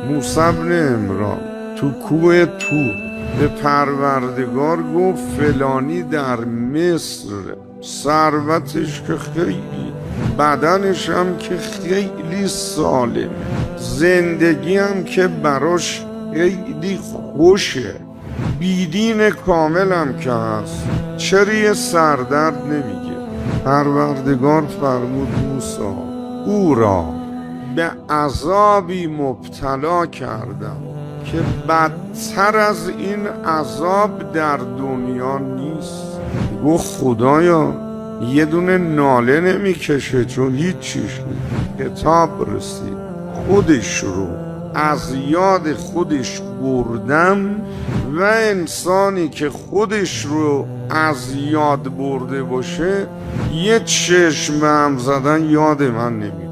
موسی بن عمران تو کوه طور به پروردگار گفت فلانی در مصر ثروتش که خیلی، بدنش هم که خیلی سالم، زندگی هم که براش خیلی خوشه، بیدین کامل هم که هست، چرا یه سردرد نمیگه؟ پروردگار فرمود موسی او را به عذابی مبتلا کردم که بدتر از این عذاب در دنیا نیست. گفت خدایا یه دونه ناله نمیکشه چون هیچ چیش نیست. کتاب رسید خودش رو از یاد خودش بردم و انسانی که خودش رو از یاد برده باشه یه چشم به هم زدن یاد من نمیاد.